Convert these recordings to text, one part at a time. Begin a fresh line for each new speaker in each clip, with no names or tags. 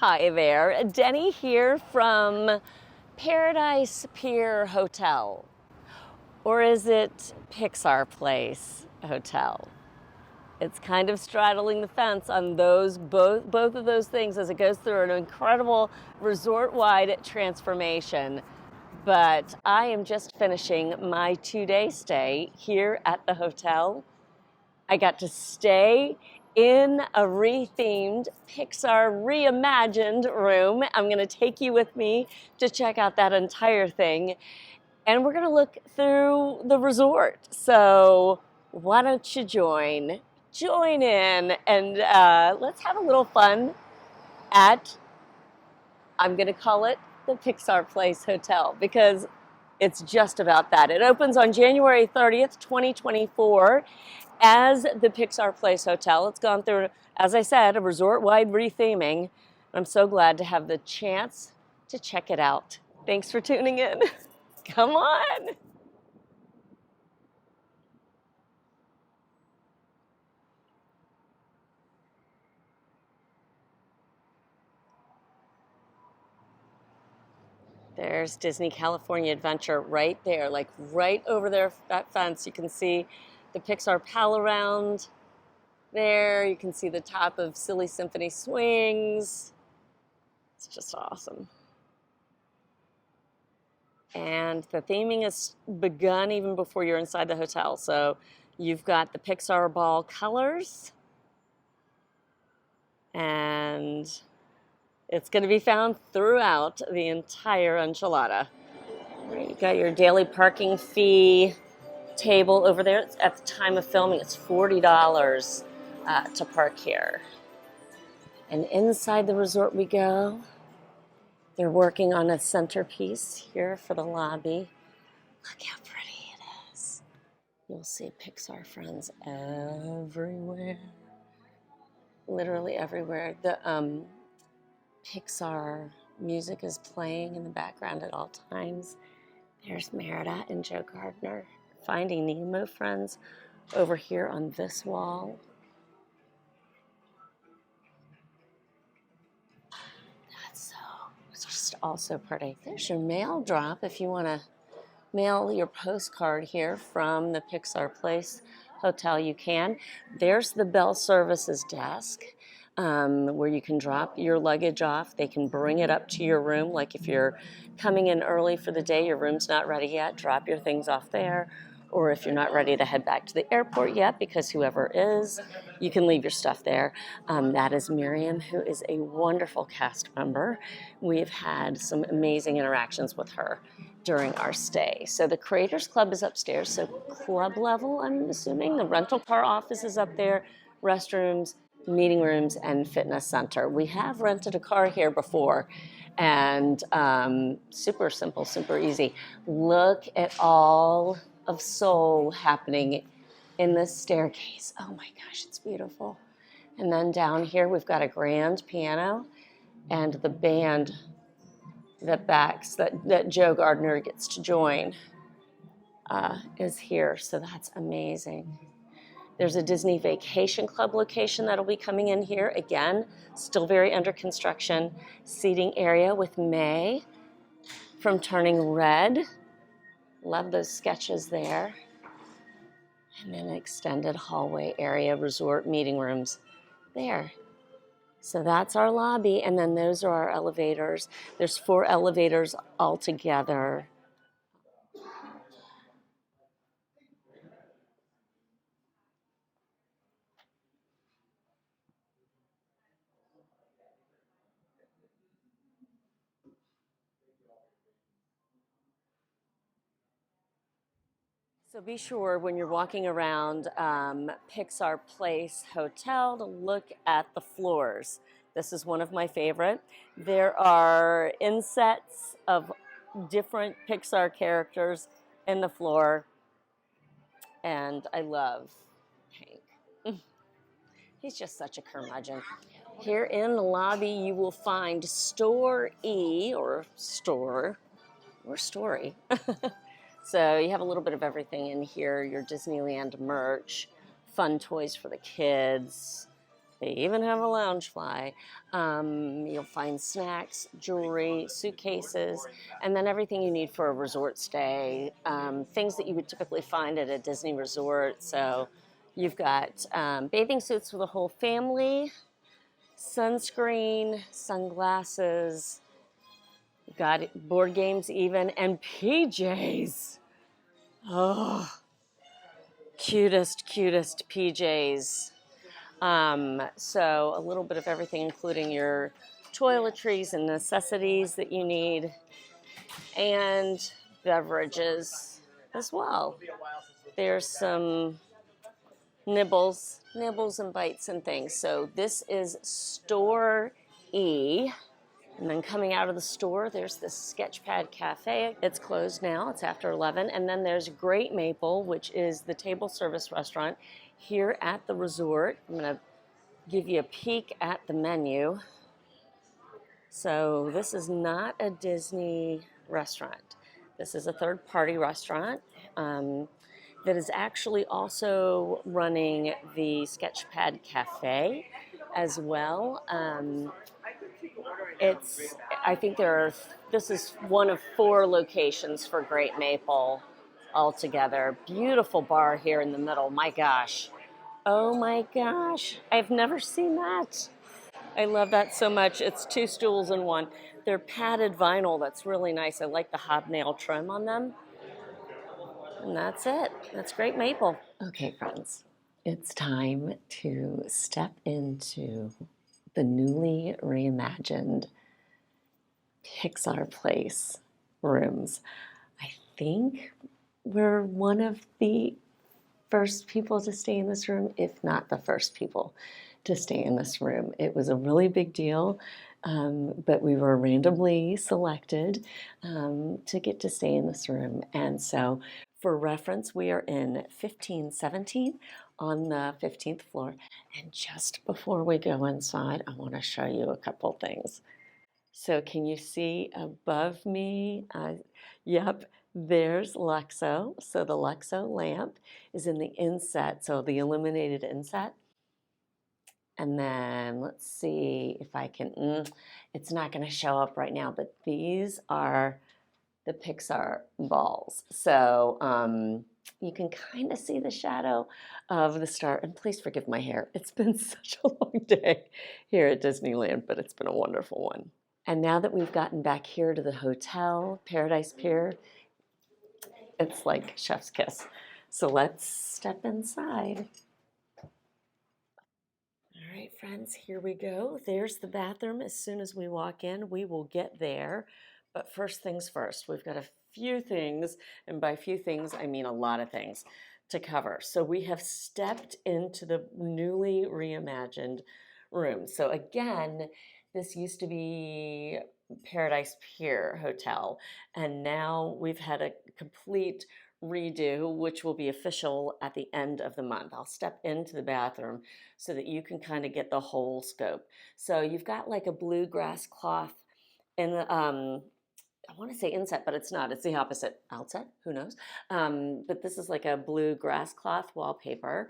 Hi there, Deni here from Paradise Pier Hotel. Or is it Pixar Place Hotel? It's kind of straddling the fence on both of those things as it goes through an incredible resort-wide transformation. But I am just finishing my 2-day stay here at the hotel. I got to stay in a rethemed Pixar Reimagined room. I'm going to take you with me to check out that entire thing. And we're going to look through the resort. So why don't you join in, and let's have a little fun at, I'm going to call it the Pixar Place Hotel, because it's just about that. It opens on January 30th, 2024 as the Pixar Place Hotel. It's gone through, as I said, a resort-wide retheming. I'm so glad to have the chance to check it out. Thanks for tuning in. Come on. There's Disney California Adventure right there, like right over there, that fence. You can see the Pixar Pal around there. You can see the top of Silly Symphony Swings. It's just awesome. And the theming has begun even before you're inside the hotel. So you've got the Pixar ball colors, and it's going to be found throughout the entire enchilada. You've got your daily parking fee table over there. At the time of filming, it's $40 to park here. And inside the resort we go. They're working on a centerpiece here for the lobby. Look how pretty it is. You'll see Pixar friends everywhere. Literally everywhere. The Pixar music is playing in the background at all times. There's Merida and Joe Gardner. Finding Nemo friends over here on this wall. It's just all so pretty. There's your mail drop if you want to mail your postcard here from the Pixar Place Hotel, you can. There's the Bell Services desk where you can drop your luggage off. They can bring it up to your room. Like if you're coming in early for the day, your room's not ready yet, drop your things off there. Or if you're not ready to head back to the airport yet, because whoever is, you can leave your stuff there. That is Miriam, who is a wonderful cast member. We've had some amazing interactions with her during our stay. So the Creators Club is upstairs, so club level, I'm assuming. The rental car office is up there, restrooms, meeting rooms, and fitness center. We have rented a car here before, and super simple, super easy. Look at all of soul happening in this staircase. Oh my gosh, it's beautiful. And then down here we've got a grand piano, and the band that Joe Gardner gets to join is here, so that's amazing. There's a Disney Vacation Club location that'll be coming in here. Again, still very under construction. Seating area with May from Turning Red. Love those sketches there. And then an extended hallway area, resort meeting rooms there. So that's our lobby, and then those are our elevators. There's 4 elevators altogether. So be sure when you're walking around Pixar Place Hotel to look at the floors. This is one of my favorite. There are insets of different Pixar characters in the floor, and I love Hank. He's just such a curmudgeon. Here in the lobby you will find Store E, or Store, or Story. So you have a little bit of everything in here, your Disneyland merch, fun toys for the kids. They even have a Loungefly. You'll find snacks, jewelry, suitcases, and then everything you need for a resort stay. Things that you would typically find at a Disney resort. So you've got bathing suits for the whole family, sunscreen, sunglasses, you've got board games even, and PJs. Oh, cutest PJs. So a little bit of everything, including your toiletries and necessities that you need, and beverages as well. There's some nibbles and bites and things. So this is Store E. And then coming out of the store, there's the Sketchpad Cafe. It's closed now, it's after 11. And then there's Great Maple, which is the table service restaurant here at the resort. I'm gonna give you a peek at the menu. So this is not a Disney restaurant. This is a third-party restaurant that is actually also running the Sketchpad Cafe as well. I think this is one of 4 locations for Great Maple altogether. Beautiful bar here in the middle, my gosh. Oh my gosh, I've never seen that. I love that so much. It's 2 stools in one. They're padded vinyl, that's really nice. I like the hobnail trim on them. And that's it, that's Great Maple. Okay, friends, it's time to step into the newly reimagined Pixar Place rooms. I think we're one of the first people to stay in this room, if not the first people to stay in this room. It was a really big deal, but we were randomly selected to get to stay in this room. And so for reference, we are in 1517 on the 15th floor. And just before we go inside, I want to show you a couple things. So can you see above me? Yep, there's Luxo. So the Luxo lamp is in the inset, so the illuminated inset. And then let's see if I can, it's not going to show up right now, but these are the Pixar balls. So you can kind of see the shadow of the star. And please forgive my hair. It's been such a long day here at Disneyland, but it's been a wonderful one. And now that we've gotten back here to the hotel, Paradise Pier, it's like chef's kiss. So let's step inside. All right, friends, here we go. There's the bathroom. As soon as we walk in, we will get there. But first things first, we've got a few things, and by few things, I mean a lot of things to cover. So we have stepped into the newly reimagined room. So again, this used to be Paradise Pier Hotel, and now we've had a complete redo, which will be official at the end of the month. I'll step into the bathroom so that you can kind of get the whole scope. So you've got like a blue grass cloth in the, I want to say inset, but it's not. It's the opposite. Outset? Who knows? But this is like a blue grass cloth wallpaper.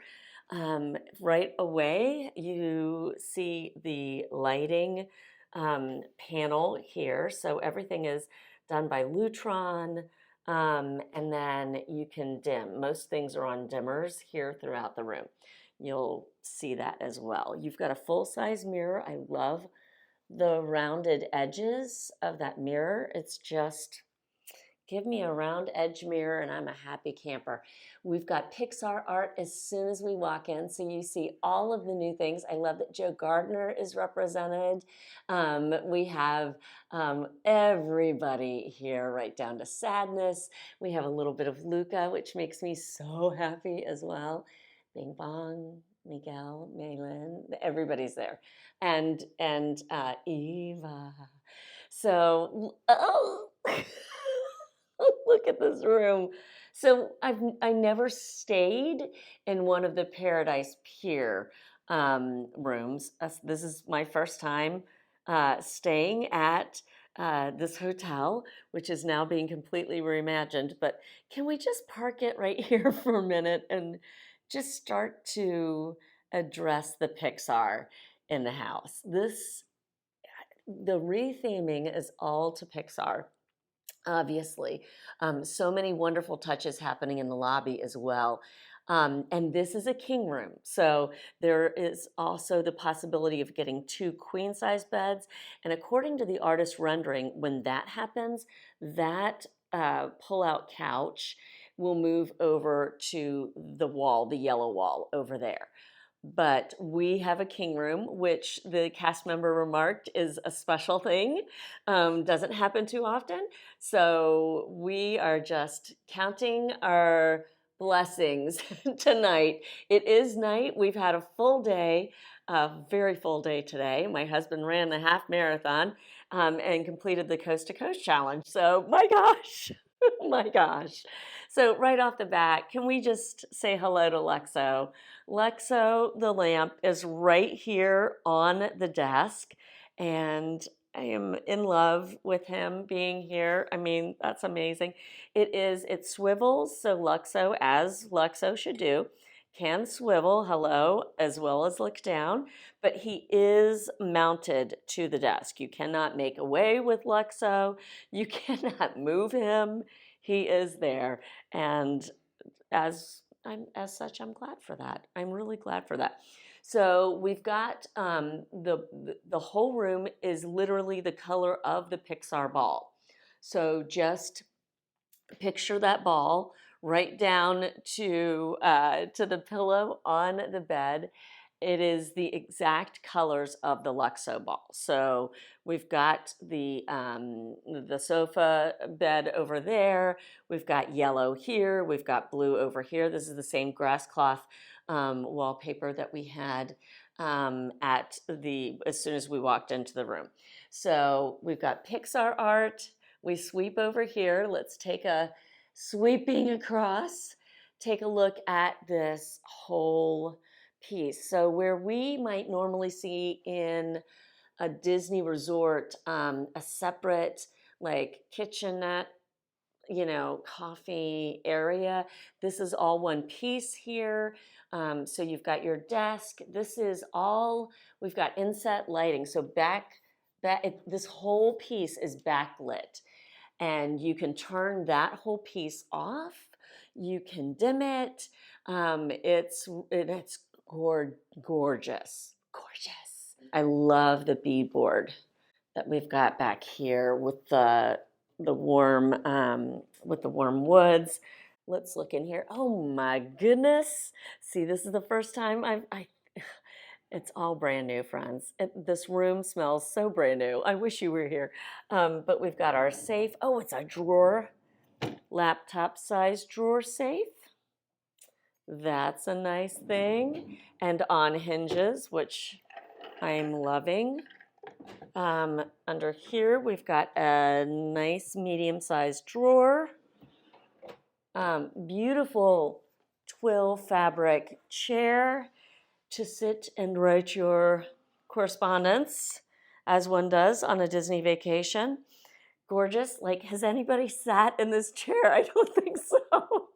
Right away, you see the lighting panel here. So everything is done by Lutron, and then you can dim. Most things are on dimmers here throughout the room. You'll see that as well. You've got a full-size mirror. I love the rounded edges of that mirror. It's just, give me a round edge mirror and I'm a happy camper. We've got Pixar art as soon as we walk in, so you see all of the new things. I love that Joe Gardner is represented. We have everybody here, right down to Sadness. We have a little bit of Luca, which makes me so happy as well. Bing Bong, Miguel, Malin, everybody's there. And Eva. So, oh, look at this room. So I never stayed in one of the Paradise Pier rooms. This is my first time staying at this hotel, which is now being completely reimagined. But can we just park it right here for a minute and just start to address the Pixar in the house. The retheming is all to Pixar, obviously. So many wonderful touches happening in the lobby as well. And this is a king room. So there is also the possibility of getting 2 queen size beds. And according to the artist rendering, when that happens, that pull-out couch will move over to the wall, the yellow wall over there. But we have a king room, which the cast member remarked is a special thing. Doesn't happen too often. So we are just counting our blessings tonight. It is night. We've had a full day, a very full day today. My husband ran the half marathon and completed the Coast to Coast challenge. So my gosh, my gosh. So right off the bat, can we just say hello to Lexo? Lexo, the lamp, is right here on the desk, and I am in love with him being here. I mean, that's amazing. It swivels, so Luxo, as Luxo should do, can swivel, hello, as well as look down, but he is mounted to the desk. You cannot make away with Luxo. You cannot move him. He is there, and as such, I'm glad for that. I'm really glad for that. So we've got the whole room is literally the color of the Pixar ball. So just picture that ball right down to the pillow on the bed. It is the exact colors of the Luxo ball. So we've got the sofa bed over there. We've got yellow here. We've got blue over here. This is the same grass cloth wallpaper that we had as soon as we walked into the room. So we've got Pixar art. We sweep over here. Let's take a sweeping across. Take a look at this whole piece. So where we might normally see in a Disney resort a separate like kitchenette, coffee area, this is all one piece here. So you've got your desk. This is all, we've got inset lighting. So this whole piece is backlit, and you can turn that whole piece off. You can dim it. It's gorgeous. I love the beadboard that we've got back here with the warm woods. Let's look in here. Oh my goodness! See, this is the first time it's all brand new, friends. This room smells so brand new. I wish you were here. But we've got our safe. Oh, it's a drawer, laptop size drawer safe. That's a nice thing. And on hinges, which I'm loving. Under here, we've got a nice medium-sized drawer. Beautiful twill fabric chair to sit and write your correspondence, as one does on a Disney vacation. Gorgeous. Like, has anybody sat in this chair? I don't think so.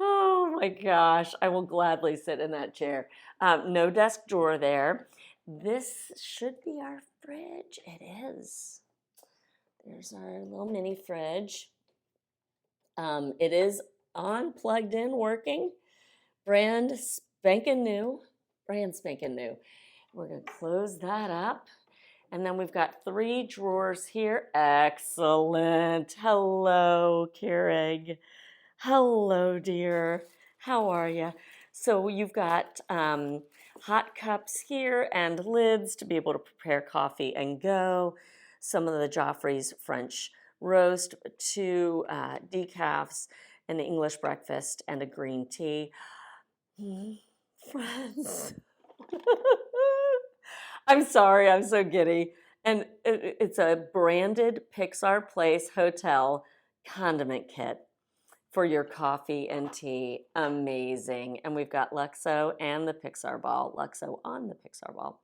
Oh my gosh, I will gladly sit in that chair. No desk drawer there. This should be our fridge. It is. There's our little mini fridge. It is on, plugged in, working. Brand spanking new. We're going to close that up. And then we've got 3 drawers here. Excellent. Hello, Keurig. Hello, dear. How are you? So you've got hot cups here and lids to be able to prepare coffee and go. Some of the Joffrey's French roast, 2 decafs, an English breakfast, and a green tea. Friends. I'm sorry, I'm so giddy. And it's a branded Pixar Place Hotel condiment kit for your coffee and tea. Amazing. And we've got Luxo and the Pixar ball, Luxo on the Pixar ball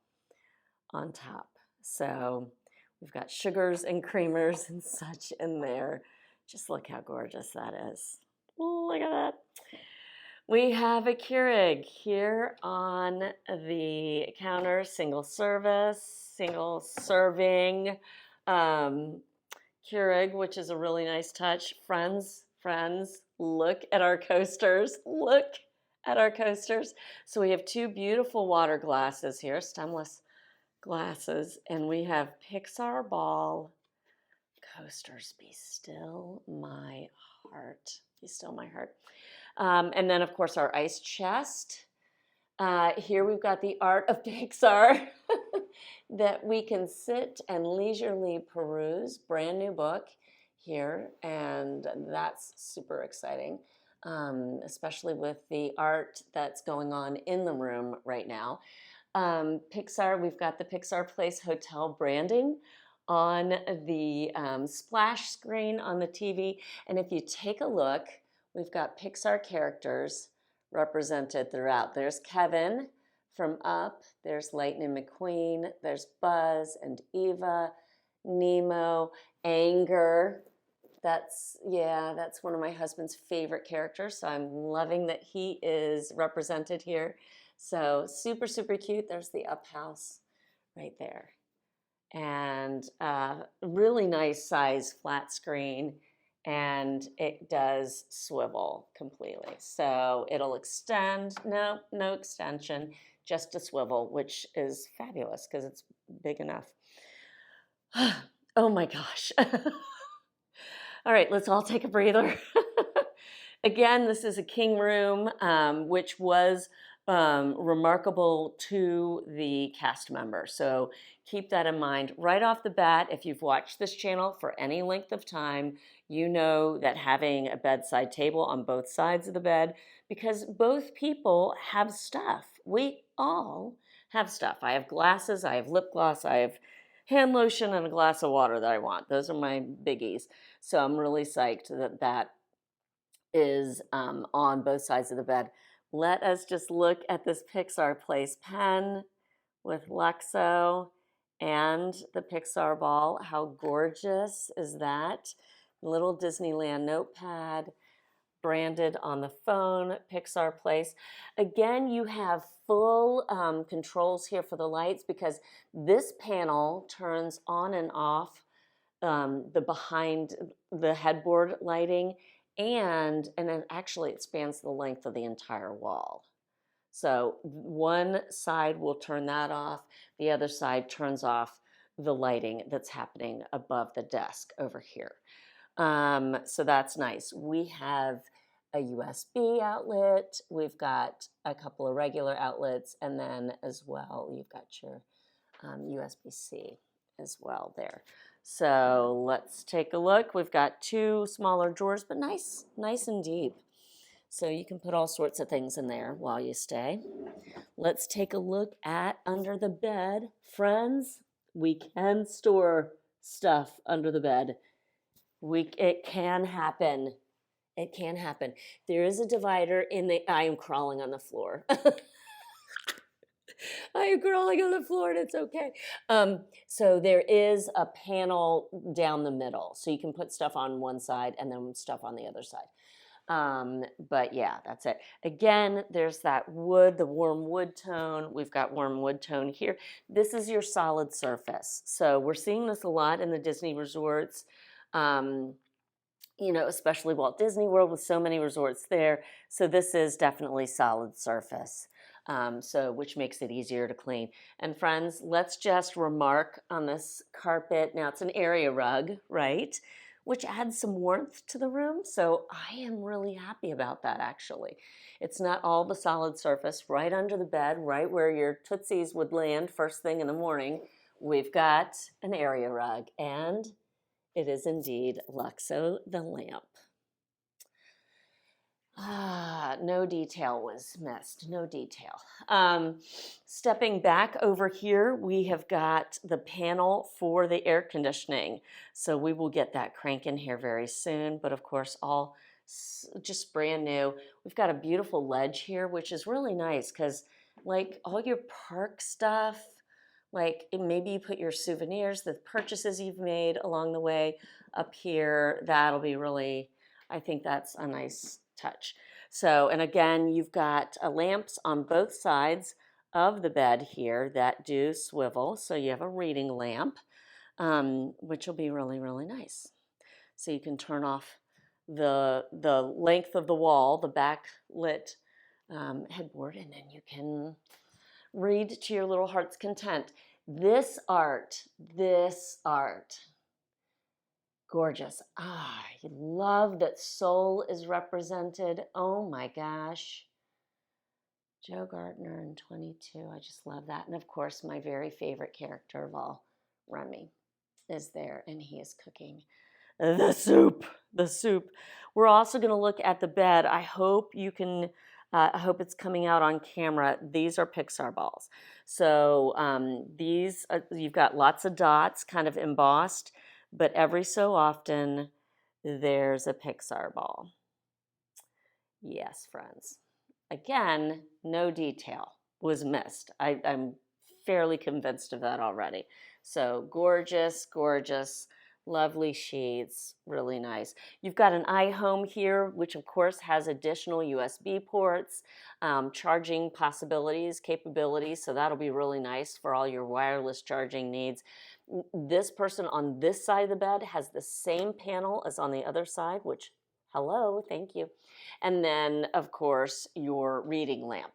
on top. So we've got sugars and creamers and such in there. Just look how gorgeous that is. Look at that. We have a Keurig here on the counter, single service, single serving Keurig, which is a really nice touch. Friends, look at our coasters. Look at our coasters. So we have two beautiful water glasses here, stemless glasses, and we have Pixar ball coasters. Be still my heart. Be still my heart. And then, of course, our ice chest. Here we've got the art of Pixar that we can sit and leisurely peruse. Brand new book here, and that's super exciting, especially with the art that's going on in the room right now. Pixar, we've got the Pixar Place Hotel branding on the splash screen on the TV. And if you take a look, we've got Pixar characters represented throughout. There's Kevin from Up, there's Lightning McQueen, there's Buzz and Eva, Nemo, Anger. That's one of my husband's favorite characters, so I'm loving that he is represented here. So super, super cute. There's the Up house right there. And really nice size flat screen, and it does swivel completely. So it'll extend, no extension, just a swivel, which is fabulous because it's big enough. Oh my gosh. All right, let's all take a breather. Again, this is a king room, which was remarkable to the cast member. So keep that in mind. Right off the bat, if you've watched this channel for any length of time, you know that having a bedside table on both sides of the bed, because both people have stuff. We all have stuff. I have glasses, I have lip gloss, I have hand lotion, and a glass of water that I want. Those are my biggies. So I'm really psyched that that is on both sides of the bed. Let us just look at this Pixar Place pen with Luxo and the Pixar ball. How gorgeous is that? Little Disneyland notepad branded on the phone, Pixar Place. Again, you have full controls here for the lights because this panel turns on and off the behind the headboard lighting, and then actually it spans the length of the entire wall. So one side will turn that off, the other side turns off the lighting that's happening above the desk over here. So that's nice. We have a USB outlet, we've got a couple of regular outlets, and then as well you've got your USB-C as well there. So let's take a look. We've got two smaller drawers, but nice and deep. So you can put all sorts of things in there while you stay. Let's take a look at under the bed. Friends, we can store stuff under the bed. It can happen. It can happen. There is a divider in the, I am crawling on the floor. I am crawling on the floor and it's okay. So there is a panel down the middle. So you can put stuff on one side and then stuff on the other side. But yeah, that's it. Again, there's that wood, the warm wood tone. We've got warm wood tone here. This is your solid surface. So we're seeing this a lot in the Disney resorts. You know, especially Walt Disney World with so many resorts there. So this is definitely solid surface. Which makes it easier to clean. And friends, let's just remark on this carpet. Now it's an area rug, right? Which adds some warmth to the room. So I am really happy about that actually. It's not all the solid surface. Right under the bed, right where your Tootsies would land first thing in the morning, we've got an area rug. And it is indeed Luxo the lamp. No detail was missed, no detail. Stepping back over here, we have got the panel for the air conditioning. So we will get that cranking here very soon, but of course all just brand new. We've got a beautiful ledge here, which is really nice because like all your park stuff, like maybe you put your souvenirs, the purchases you've made along the way up here, that'll be really, I think that's a nice touch. So, and again, you've got lamps on both sides of the bed here that do swivel. So you have a reading lamp, which will be really, really nice. So you can turn off the length of the wall, the backlit headboard, and then you can read to your little heart's content. This art, gorgeous. Ah, I love that soul is represented. Oh my gosh. Joe Gardner in 22. I just love that. And of course, my very favorite character of all, Remy, is there, and he is cooking the soup. The soup. We're also going to look at the bed. I hope you can. I hope it's coming out on camera. These are Pixar balls. So these you've got lots of dots, kind of embossed, but every so often there's a Pixar ball. Yes, friends. Again, no detail was missed. I'm fairly convinced of that already. So gorgeous, gorgeous, lovely sheets, really nice. You've got an iHome here, which of course has additional USB ports, charging possibilities, capabilities, so that'll be really nice for all your wireless charging needs. This person on this side of the bed has the same panel as on the other side, which, hello, thank you. And then, of course, your reading lamp.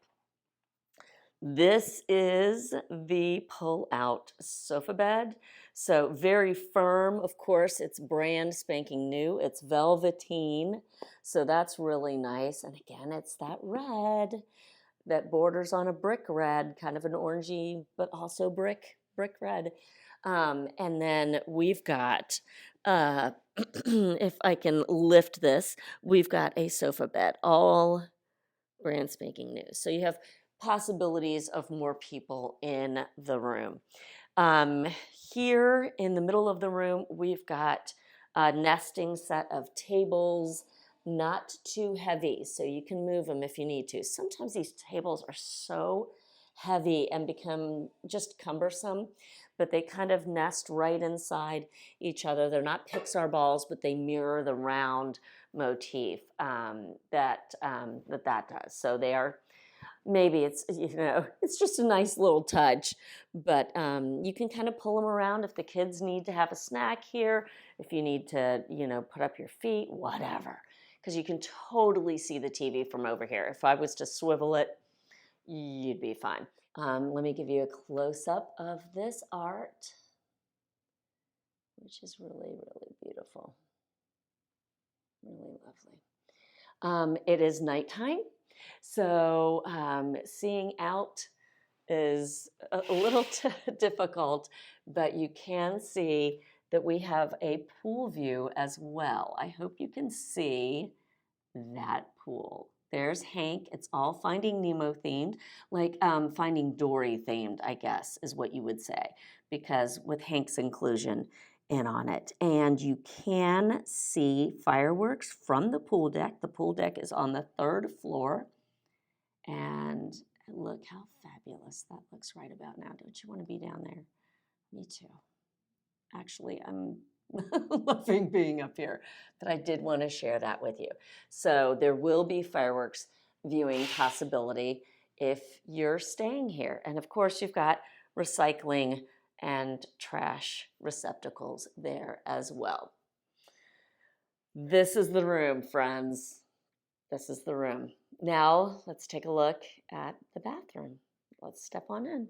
This is the pull-out sofa bed. So very firm, of course, it's brand spanking new. It's velveteen, so that's really nice. And again, it's that red that borders on a brick red, kind of an orangey, but also brick red. And then we've got, if I can lift this, we've got a sofa bed, all brand spanking new. So you have possibilities of more people in the room. Here in the middle of the room, we've got a nesting set of tables, not too heavy, so you can move them if you need to. Sometimes these tables are so heavy and become just cumbersome, but they kind of nest right inside each other. They're not Pixar balls, but they mirror the round motif that does. So they are, maybe it's, it's just a nice little touch, but you can kind of pull them around if the kids need to have a snack here, if you need to, put up your feet, whatever, because you can totally see the TV from over here. If I was to swivel it, you'd be fine. Let me give you a close-up of this art, which is really, really beautiful. Really lovely. It is nighttime, so seeing out is a little difficult, but you can see that we have a pool view as well. I hope you can see that pool. There's Hank. It's all Finding Nemo themed, like Finding Dory themed, I guess, is what you would say, because with Hank's inclusion in on it. And you can see fireworks from the pool deck. The pool deck is on the 3rd floor. And look how fabulous that looks right about now. Don't you want to be down there? Me too. Actually, I'm loving being up here, but I did want to share that with you. So there will be fireworks viewing possibility if you're staying here. And of course, you've got recycling and trash receptacles there as well. This is the room, friends. This is the room. Now, let's take a look at the bathroom. Let's step on in.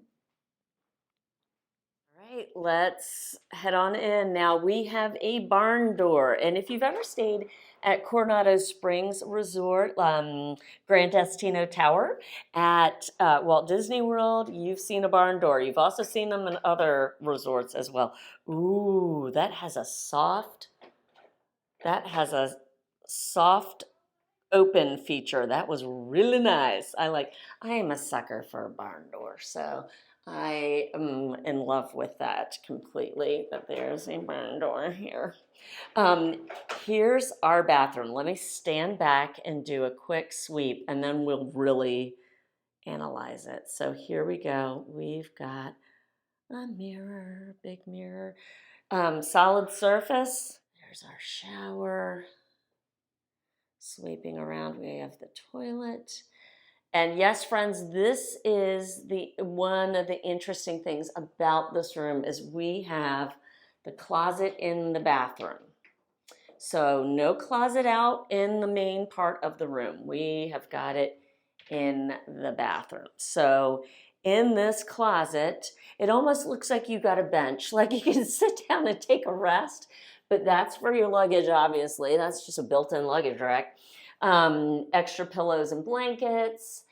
All right, let's head on in. Now, we have a barn door, and if you've ever stayed at Coronado Springs Resort, Grand Destino Tower at Walt Disney World, you've seen a barn door. You've also seen them in other resorts as well. Ooh, that has a soft open feature. That was really nice. I am a sucker for a barn door, so I am in love with that completely. But there's a barn door here. Here's our bathroom. Let me stand back and do a quick sweep, and then we'll really analyze it. So here we go. We've got a mirror, big mirror, solid surface. There's our shower. Sweeping around, we have the toilet. And yes, friends, this is one of the interesting things about this room is we have the closet in the bathroom. So no closet out in the main part of the room. We have got it in the bathroom. So in this closet, it almost looks like you got a bench, like you can sit down and take a rest, but that's for your luggage, obviously. That's just a built-in luggage rack. Extra pillows and blankets.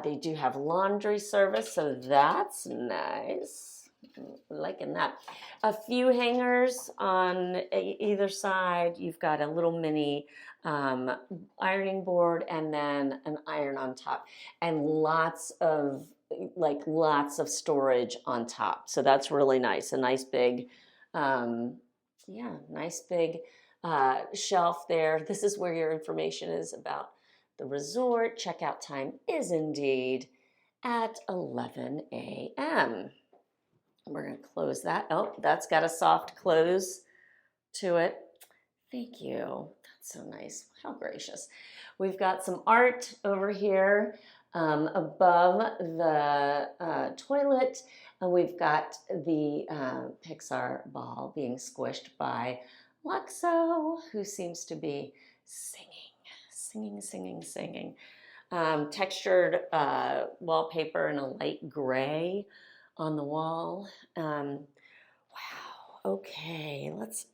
They do have laundry service, so that's nice. Liking that. A few hangers on either side. You've got a little mini ironing board and then an iron on top, and lots of storage on top. So that's really nice. A nice big, nice big shelf there. This is where your information is about the resort. Checkout time is indeed at 11 a.m. We're going to close that. Oh, that's got a soft close to it. Thank you. That's so nice. How gracious. We've got some art over here above the toilet. And we've got the Pixar ball being squished by Luxo, who seems to be singing. Textured wallpaper in a light gray on the wall. Wow. Okay, let's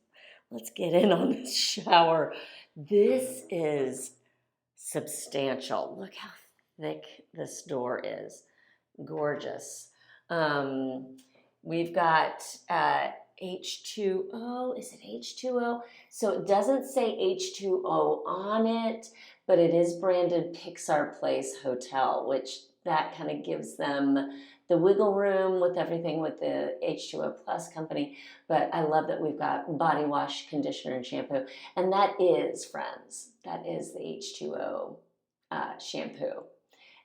get in on this shower. This is substantial. Look how thick this door is. Gorgeous. We've got H2O. Is it H2O? So it doesn't say H2O on it, but it is branded Pixar Place Hotel, which that kind of gives them the wiggle room with everything with the H2O Plus company. But I love that we've got body wash, conditioner, and shampoo. And that is, friends, that is the H2O shampoo.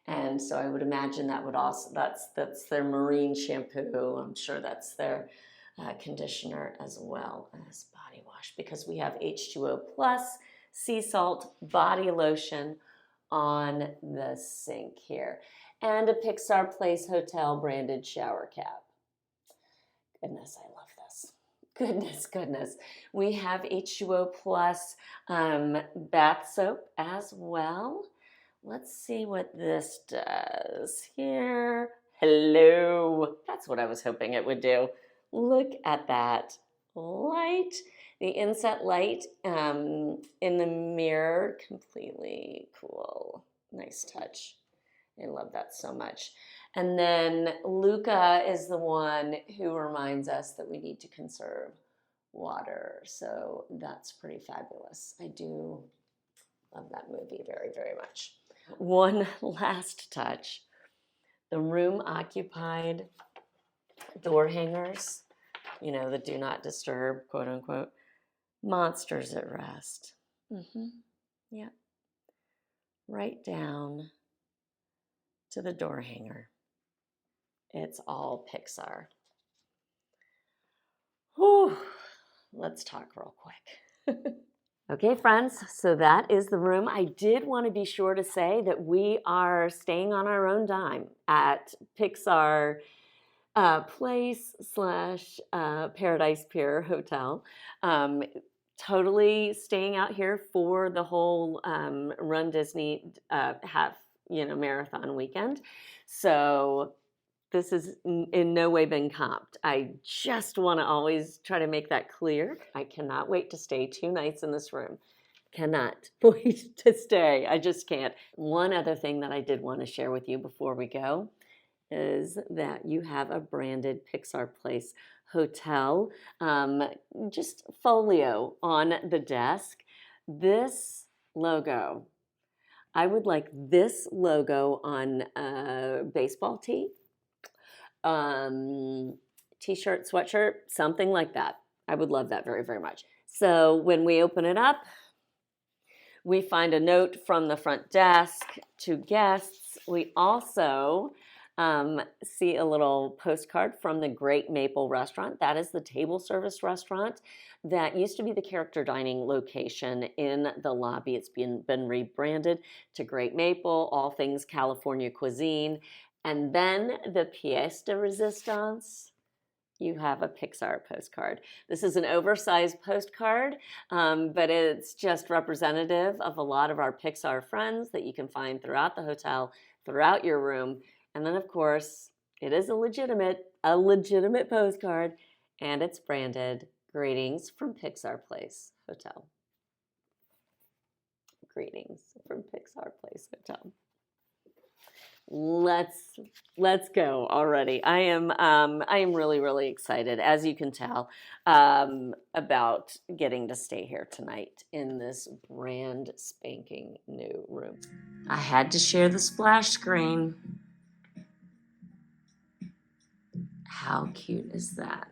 And so I would imagine that would also, that's their marine shampoo. I'm sure that's their conditioner as well as body wash, because we have H2O Plus sea salt body lotion on the sink here. And a Pixar Place Hotel branded shower cap. Goodness, I love this. Goodness. We have H2O Plus bath soap as well. Let's see what this does here. Hello. That's what I was hoping it would do. Look at that light. The inset light in the mirror, completely cool. Nice touch. I love that so much. And then Luca is the one who reminds us that we need to conserve water. So that's pretty fabulous. I do love that movie very, very much. One last touch. The room occupied door hangers, you know, the do not disturb, quote unquote, monsters at rest. Yeah. Right down to the door hanger. It's all Pixar. Whew. Let's talk real quick. Okay, friends, so that is the room. I did want to be sure to say that we are staying on our own dime at Pixar Place / Paradise Pier Hotel. Totally staying out here for the whole Run Disney marathon weekend. So this has in no way been comped. I just want to always try to make that clear. I cannot wait to stay 2 nights in this room. Cannot wait to stay. I just can't. One other thing that I did want to share with you before we go is that you have a branded Pixar Place Hotel, just folio on the desk. This logo, I would like this logo on a baseball tee, t-shirt, sweatshirt, something like that. I would love that very, very much. So when we open it up, we find a note from the front desk to guests. We also see a little postcard from the Great Maple Restaurant. That is the table service restaurant that used to be the character dining location in the lobby. It's been rebranded to Great Maple, all things California cuisine. And then the pièce de résistance, you have a Pixar postcard. This is an oversized postcard, but it's just representative of a lot of our Pixar friends that you can find throughout the hotel, throughout your room. And then, of course, it is a legitimate postcard, and it's branded "Greetings from Pixar Place Hotel." Greetings from Pixar Place Hotel. Let's go already. I am really excited, as you can tell, about getting to stay here tonight in this brand spanking new room. I had to share the splash screen. How cute is that?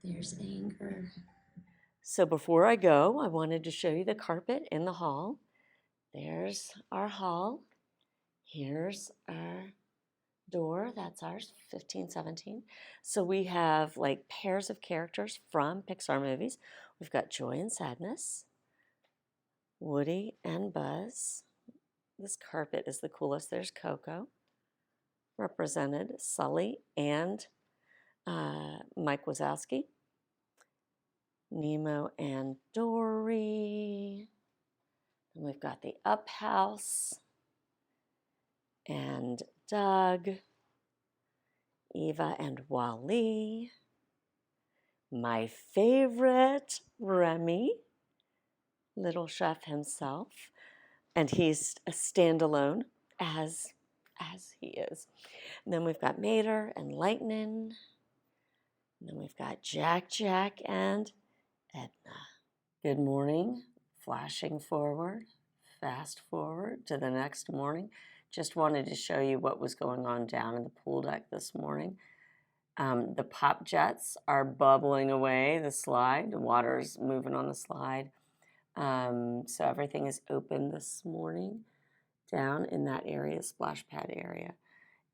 There's Anger. So before I go, I wanted to show you the carpet in the hall. There's our hall. Here's our door. That's ours, 1517. So we have like pairs of characters from Pixar movies. We've got Joy and Sadness, Woody and Buzz. This carpet is the coolest. There's Coco, represented Sully and Mike Wazowski. Nemo and Dory. And we've got the Up House and Doug, Eva and Wally. My favorite, Remy, little chef himself, and he's a standalone as he is. And then we've got Mater and Lightning. And then we've got Jack and Edna. Good morning. Flashing forward, fast forward to the next morning. Just wanted to show you what was going on down in the pool deck this morning. The pop jets are bubbling away the slide. The water's moving on the slide. So everything is open this morning down in that area, splash pad area.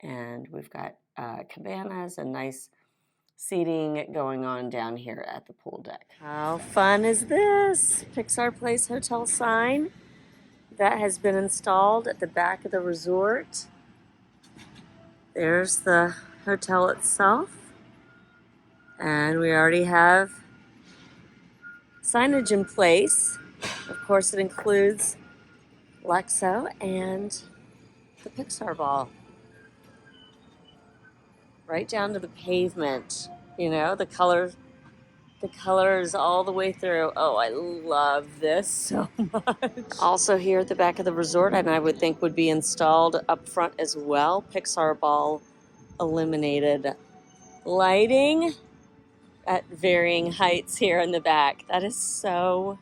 And we've got cabanas and nice seating going on down here at the pool deck. How fun is this? Pixar Place Hotel sign that has been installed at the back of the resort. There's the hotel itself. And we already have signage in place. Of course, it includes Lexo and the Pixar ball. Right down to the pavement, you know, the colors all the way through. Oh, I love this so much. Also here at the back of the resort, and I would think would be installed up front as well, Pixar ball illuminated lighting at varying heights here in the back. That is so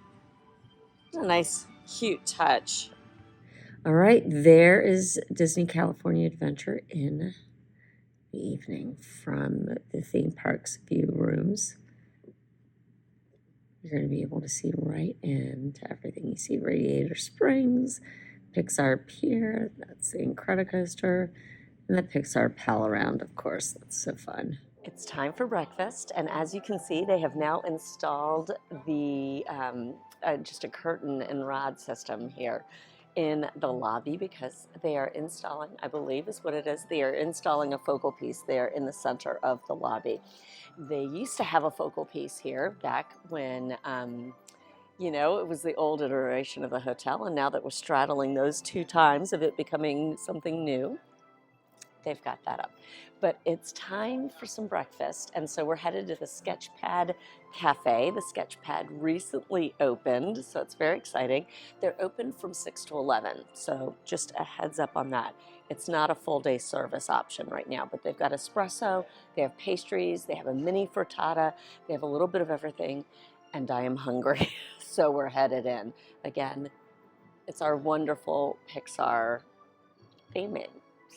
a nice, cute touch. All right, there is Disney California Adventure in the evening from the theme park's view rooms. You're going to be able to see right into everything. You see Radiator Springs, Pixar Pier, that's the Incredicoaster, and the Pixar Pal Around, of course. That's so fun. It's time for breakfast, and as you can see, they have now installed the just a curtain and rod system here in the lobby because they are installing, I believe is what it is, they are installing a focal piece there in the center of the lobby. They used to have a focal piece here back when, you know, it was the old iteration of the hotel, and now that we're straddling those two times of it becoming something new, they've got that up. But it's time for some breakfast, and so we're headed to the Sketchpad Cafe. The Sketchpad recently opened, so it's very exciting. They're open from 6 to 11, so just a heads up on that. It's not a full day service option right now, but they've got espresso, they have pastries, they have a mini frittata, they have a little bit of everything, and I am hungry, so we're headed in. Again, it's our wonderful Pixar theming,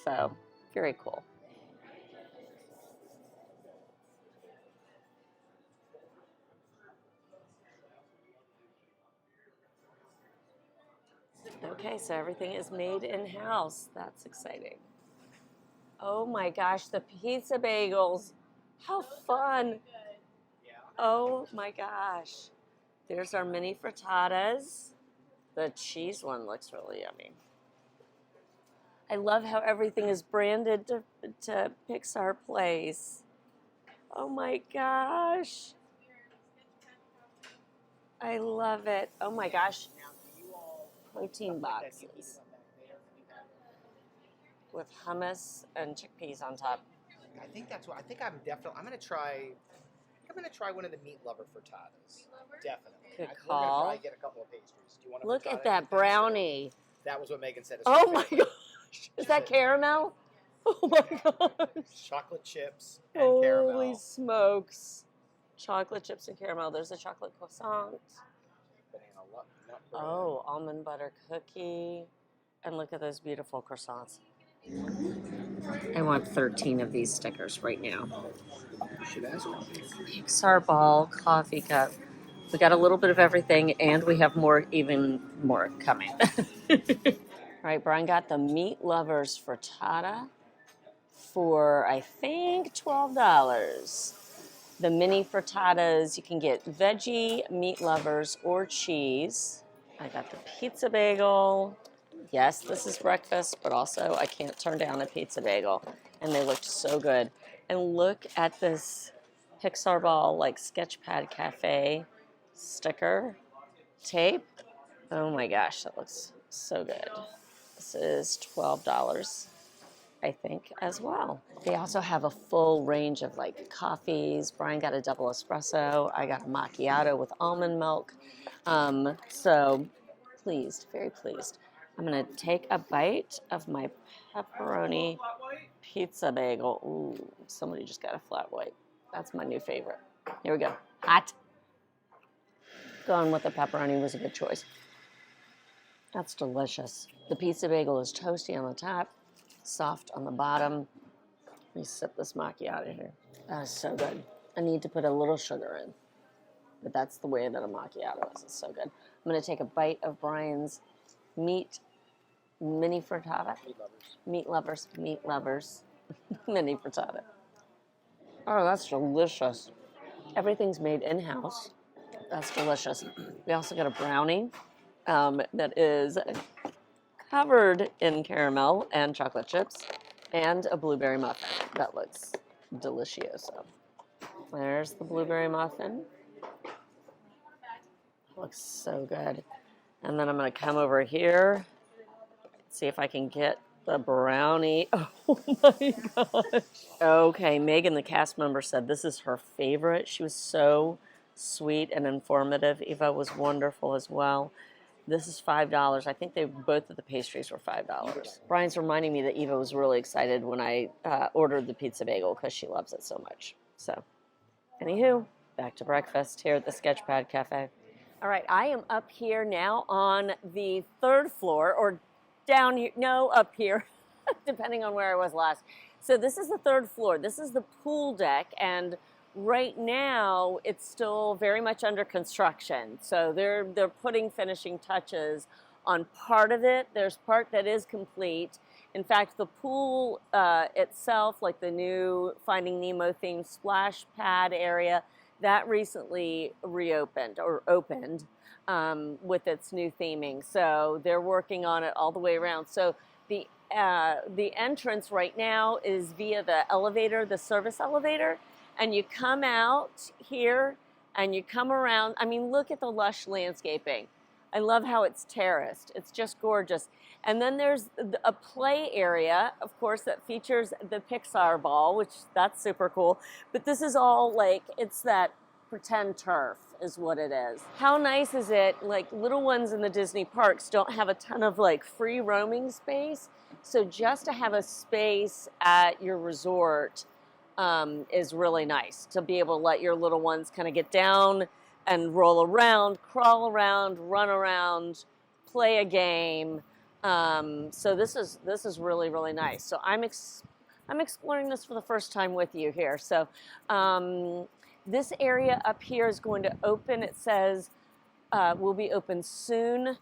so very cool. Okay, so everything is made in-house. That's exciting. Oh my gosh, the pizza bagels. How fun. Oh my gosh. There's our mini frittatas. The cheese one looks really yummy. I love how everything is branded to Pixar Place. Oh my gosh. I love it. Oh my gosh. Protein boxes with hummus and chickpeas on top.
I think that's what I think. I'm gonna try. I'm gonna try one of the meat lover frittatas. Definitely.
Good
We're gonna
call.
probably get a couple of pastries. Do you want a
Look
frittata
at that
anytime soon?
brownie.
That was what Megan said. Is
Oh
her
my
favorite.
gosh. Is that caramel? Oh my gosh.
Chocolate chips and
Holy
caramel.
smokes. Chocolate chips and caramel. There's a chocolate croissant.
Banana nut bread.
Oh, almond butter cookie. And look at those beautiful croissants. I want 13 of these stickers right now.
You should ask them.
Pixar ball coffee cup. We got a little bit of everything, and we have more, even more coming. All right, Brian got the meat lovers frittata for, I think, $12. The mini frittatas, you can get veggie, meat lovers, or cheese. I got the pizza bagel. Yes, this is breakfast, but also I can't turn down a pizza bagel. And they looked so good. And look at this Pixar ball, like Sketchpad Cafe sticker tape. Oh my gosh, that looks so good. This is $12, I think, as well. They also have a full range of like coffees. Brian got a double espresso. I got a macchiato with almond milk. So pleased, very pleased. I'm gonna take a bite of my pepperoni pizza bagel. Ooh, somebody just got a flat white. That's my new favorite. Here we go. Hot. Going with the pepperoni was a good choice. That's delicious. The pizza bagel is toasty on the top, soft on the bottom. Let me sip this macchiato here. That is so good. I need to put a little sugar in, but that's the way that a macchiato is. It's so good. I'm gonna take a bite of Brian's meat mini frittata. Meat lovers. Mini frittata. Oh, that's delicious. Everything's made in-house. That's delicious. We also got a brownie that is covered in caramel and chocolate chips, and a blueberry muffin. That looks delicioso. There's the blueberry muffin. Looks so good. And then I'm gonna come over here, see if I can get the brownie. Oh my gosh. Okay, Megan, the cast member, said this is her favorite. She was so sweet and informative. Eva was wonderful as well. This is $5. I think both of the pastries were $5. Brian's reminding me that Eva was really excited when I ordered the pizza bagel because she loves it so much. So, anywho, back to breakfast here at the Sketchpad Cafe. All right, I am up here now on the third floor, or down here, no, up here, depending on where I was last. So this is the third floor. This is the pool deck, and right now it's still very much under construction. So they're putting finishing touches on part of it. There's part that is complete. In fact, the pool itself, like the new Finding Nemo themed splash pad area, that recently reopened or opened with its new theming. So they're working on it all the way around. So the entrance right now is via the elevator, the service elevator, and you come out here and you come around. I mean, look at the lush landscaping. I love how it's terraced. It's just gorgeous. And then there's a play area, of course, that features the Pixar ball, which that's super cool. But this is all like, it's that pretend turf is what it is. How nice is it? Like, little ones in the Disney parks don't have a ton of like free roaming space. So just to have a space at your resort is really nice, to be able to let your little ones kind of get down and roll around, crawl around, run around, play a game. So this is really, really nice. So I'm exploring this for the first time with you here. So this area up here is going to open. It says will be open soon.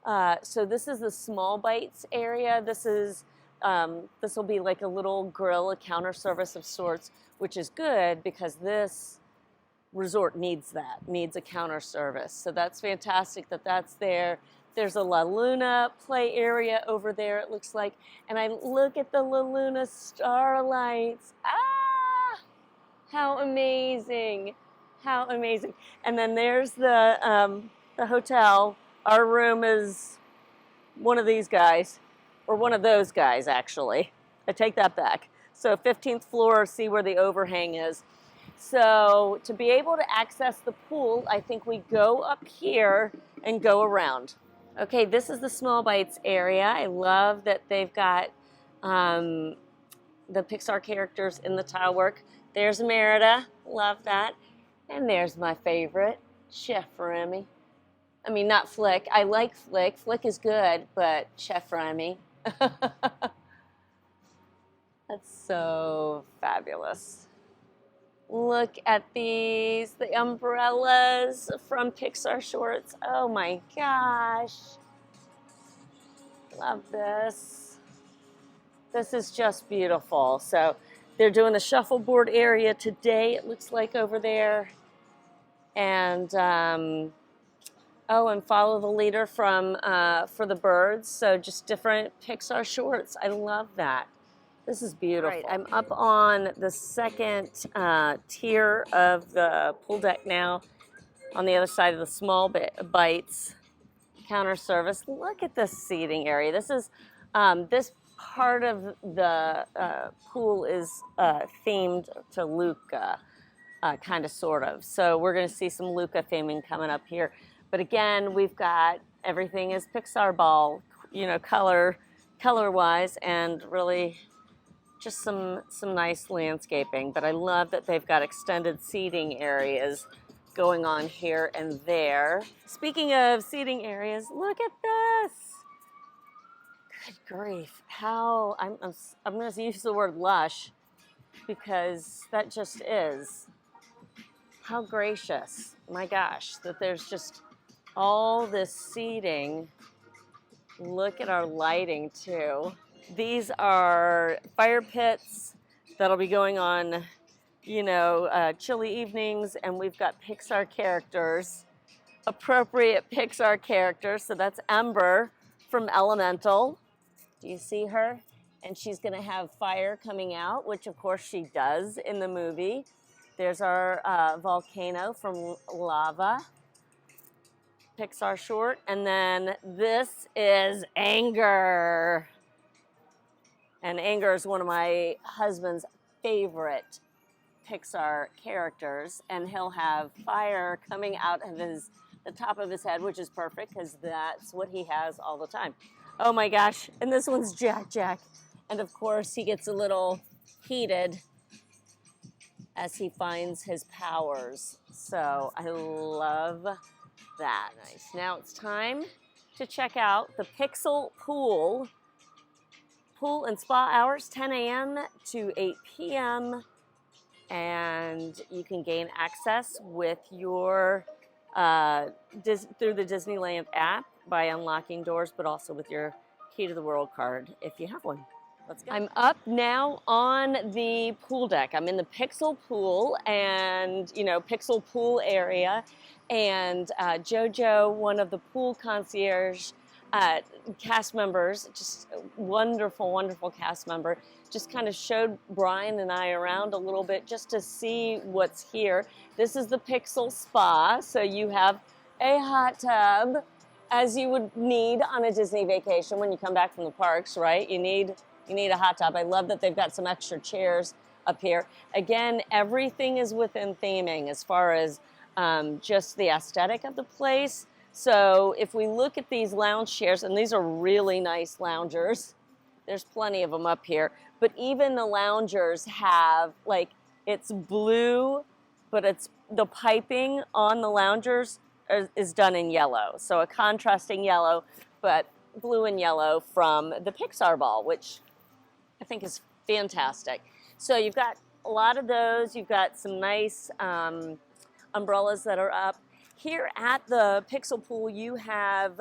So this is the small bites area. This will be like a little grill, a counter service of sorts, which is good because this resort needs a counter service. So that's fantastic that that's there. There's a La Luna play area over there, it looks like. And I look at the La Luna starlights. Ah, how amazing, how amazing. And then there's the hotel. Our room is one of these guys, or one of those guys, actually. I take that back. So 15th floor, see where the overhang is. So to be able to access the pool, I think we go up here and go around. Okay, this is the small bites area. I love that they've got the Pixar characters in the tile work. There's Merida, love that. And there's my favorite, Chef Remy. I mean, not Flick. I like Flick. Flick is good, but Chef Remy. That's so fabulous. Look at these, the umbrellas from Pixar shorts. Oh my gosh. Love this. This is just beautiful. So they're doing the shuffleboard area today, it looks like over there. And, oh, and follow the leader from for the birds. So just different Pixar shorts. I love that. This is beautiful. Right, I'm up on the second tier of the pool deck now, on the other side of the small bites counter service. Look at this seating area. This is this part of the pool is themed to Luca, kind of, sort of. So we're going to see some Luca theming coming up here. But again, we've got everything is Pixar ball, you know, color-wise, and really just some nice landscaping. But I love that they've got extended seating areas going on here and there. Speaking of seating areas, look at this. Good grief. How, I'm going to use the word lush because that just is. How gracious. My gosh, that there's just all this seating. Look at our lighting too. These are fire pits that'll be going on, you know, chilly evenings, and we've got Pixar characters, appropriate Pixar characters. So that's Ember from Elemental. Do you see her? And she's gonna have fire coming out, which of course she does in the movie. There's our volcano from Lava, Pixar short. And then this is Anger. And Anger is one of my husband's favorite Pixar characters, and he'll have fire coming out of the top of his head, which is perfect because that's what he has all the time. Oh my gosh, and this one's Jack. And of course he gets a little heated as he finds his powers. So I love that. Nice. Now it's time to check out the Pixel Pool. Pool and spa hours, 10 a.m. to 8 p.m. And you can gain access with your through the Disneyland app by unlocking doors, but also with your Key to the World card if you have one. Let's go. I'm up now on the pool deck. I'm in the Pixel Pool and, you know, Pixel Pool area. And JoJo, one of the pool concierge cast members, just a wonderful cast member, just kind of showed Brian and I around a little bit just to see what's here. This is the Pixel Spa, so you have a hot tub as you would need on a Disney vacation when you come back from the parks, right? You need a hot tub. I love that they've got some extra chairs up here. Again, everything is within theming as far as just the aesthetic of the place. So if we look at these lounge chairs, and these are really nice loungers, there's plenty of them up here, but even the loungers have, like, it's blue, but it's the piping on the loungers is done in yellow. So a contrasting yellow, but blue and yellow from the Pixar ball, which I think is fantastic. So you've got a lot of those. You've got some nice umbrellas that are up. Here at the Pixel Pool, you have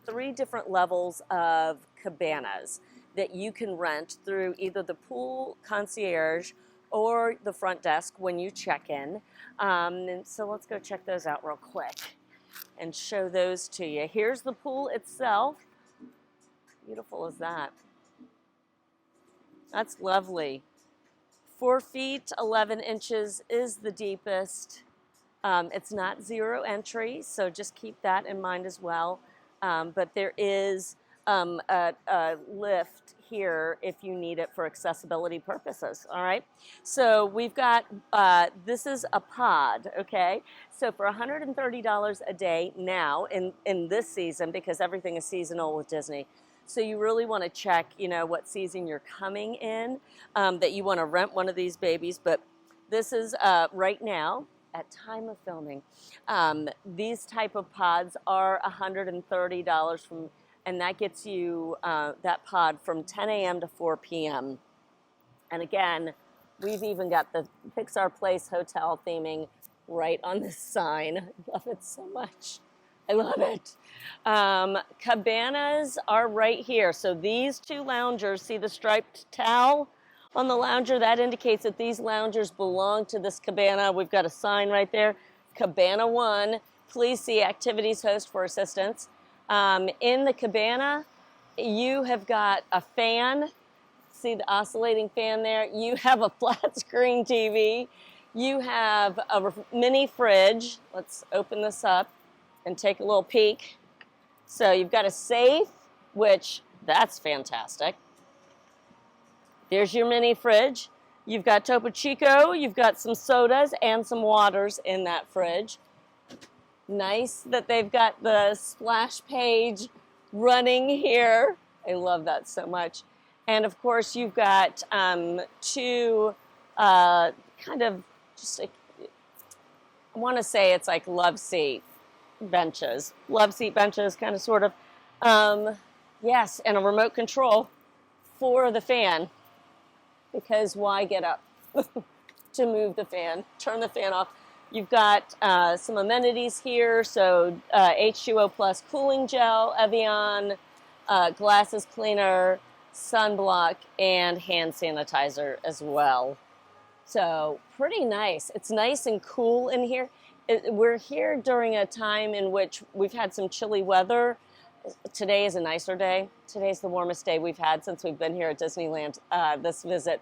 3 different levels of cabanas that you can rent through either the pool concierge or the front desk when you check in. And so let's go check those out real quick and show those to you. Here's the pool itself. Beautiful is that? That's lovely. 4 feet, 11 inches is the deepest. It's not zero entry, so just keep that in mind as well. But there is a lift here if you need it for accessibility purposes, all right? So we've got, this is a pod, okay? So for $130 a day now in this season, because everything is seasonal with Disney, so you really want to check, you know, what season you're coming in, that you want to rent one of these babies. But this is right now, at time of filming, these type of pods are $130 from, and that gets you that pod from 10 a.m. to 4 p.m. And again, we've even got the Pixar Place Hotel theming right on this sign. I love it so much. I love it. Cabanas are right here. So these 2 loungers, see the striped towel on the lounger? That indicates that these loungers belong to this cabana. We've got a sign right there, Cabana 1. Please see activities host for assistance. In the cabana, you have got a fan. See the oscillating fan there? You have a flat screen TV. You have a mini fridge. Let's open this up and take a little peek. So you've got a safe, which that's fantastic. There's your mini fridge. You've got Topo Chico, you've got some sodas and some waters in that fridge. Nice that they've got the splash page running here. I love that so much. And of course you've got 2 kind of just, I want to say it's like love seat benches. Love seat benches, kind of, sort of. Yes, and a remote control for the fan. Because why get up to move the fan, turn the fan off. You've got some amenities here, so H2O plus cooling gel, Evian, glasses cleaner, sunblock, and hand sanitizer as well. So pretty nice. It's nice and cool in here. We're here during a time in which we've had some chilly weather. Today is a nicer day. Today's the warmest day we've had since we've been here at Disneyland this visit.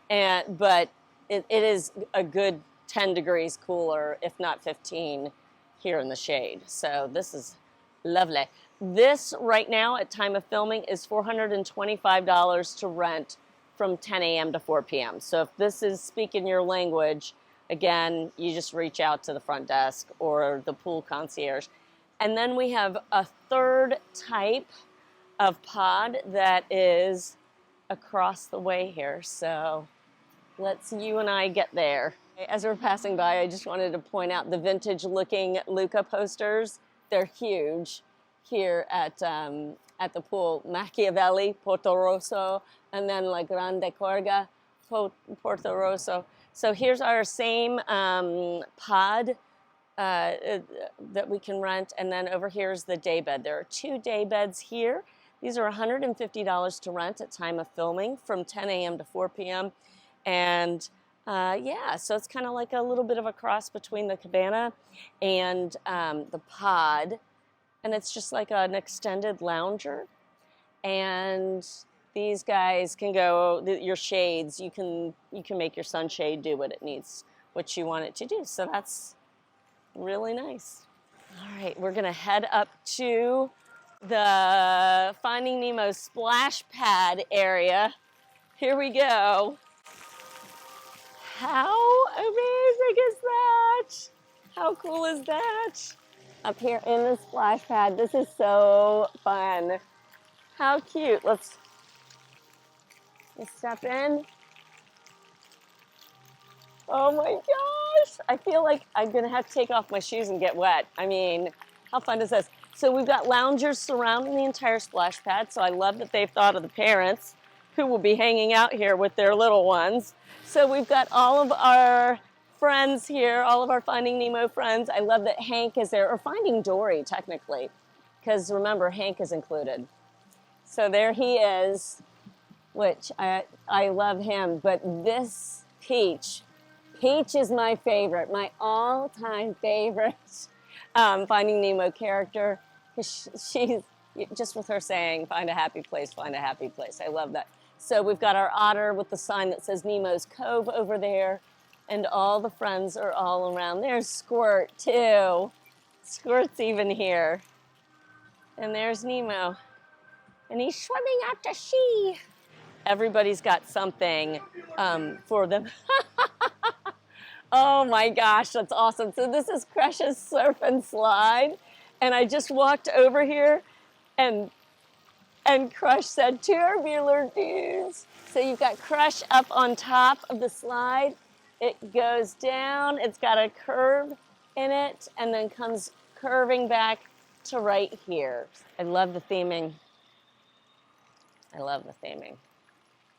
But it is a good 10 degrees cooler, if not 15, here in the shade. So this is lovely. This right now at time of filming is $425 to rent from 10 a.m. to 4 p.m. So if this is speaking your language, again, you just reach out to the front desk or the pool concierge. And then we have a 3rd type of pod that is across the way here. So let's you and I get there. As we're passing by, I just wanted to point out the vintage looking Luca posters. They're huge here at the pool. Machiavelli, Porto Rosso, and then La Grande Corga, Porto Rosso. So here's our same pod that we can rent, and then over here is the day bed. There are 2 day beds here. These are $150 to rent at time of filming from 10 a.m. to 4 p.m. And yeah, so it's kind of like a little bit of a cross between the cabana and the pod, and it's just like an extended lounger. And these guys can go, your shades, you can make your sunshade do what it needs, what you want it to do. So that's really nice. All right, we're gonna head up to the Finding Nemo splash pad area. Here we go. How amazing is that? How cool is that? Up here in the splash pad, this is so fun. How cute. Let's step in. Oh my gosh. I feel like I'm gonna have to take off my shoes and get wet. I mean, how fun is this? So we've got loungers surrounding the entire splash pad. So I love that they've thought of the parents who will be hanging out here with their little ones. So we've got all of our friends here, all of our Finding Nemo friends. I love that Hank is there, or Finding Dory, technically, because remember, Hank is included. So there he is, which I love him. But this Peach is my favorite, my all-time favorite Finding Nemo character. She's just with her saying, find a happy place, find a happy place. I love that. So we've got our otter with the sign that says Nemo's Cove over there, and all the friends are all around. There's Squirt, too. Squirt's even here. And there's Nemo. And he's swimming out to sea. Everybody's got something for them. Oh my gosh, that's awesome. So this is Crush's Surf and Slide. And I just walked over here and Crush said, tubular dudes. So you've got Crush up on top of the slide. It goes down, it's got a curve in it, and then comes curving back to right here. I love the theming. I love the theming.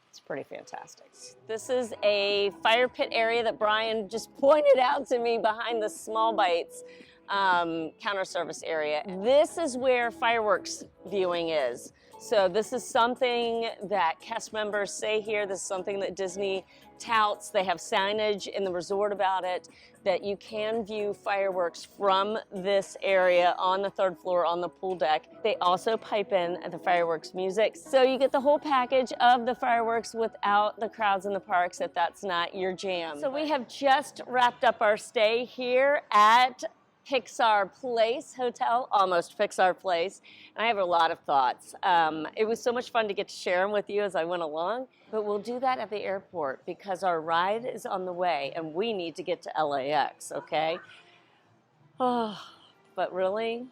It's pretty fantastic. This is a fire pit area that Brian just pointed out to me behind the Small Bites counter service area. This is where fireworks viewing is. So this is something that cast members say here. This is something that Disney touts. They have signage in the resort about it, that you can view fireworks from this area on the 3rd floor on the pool deck. They also pipe in the fireworks music. So you get the whole package of the fireworks without the crowds in the parks if that's not your jam. So we have just wrapped up our stay here at Pixar Place Hotel, almost Pixar Place, and I have a lot of thoughts. It was so much fun to get to share them with you as I went along, but we'll do that at the airport because our ride is on the way and we need to get to LAX, okay? Oh, but really,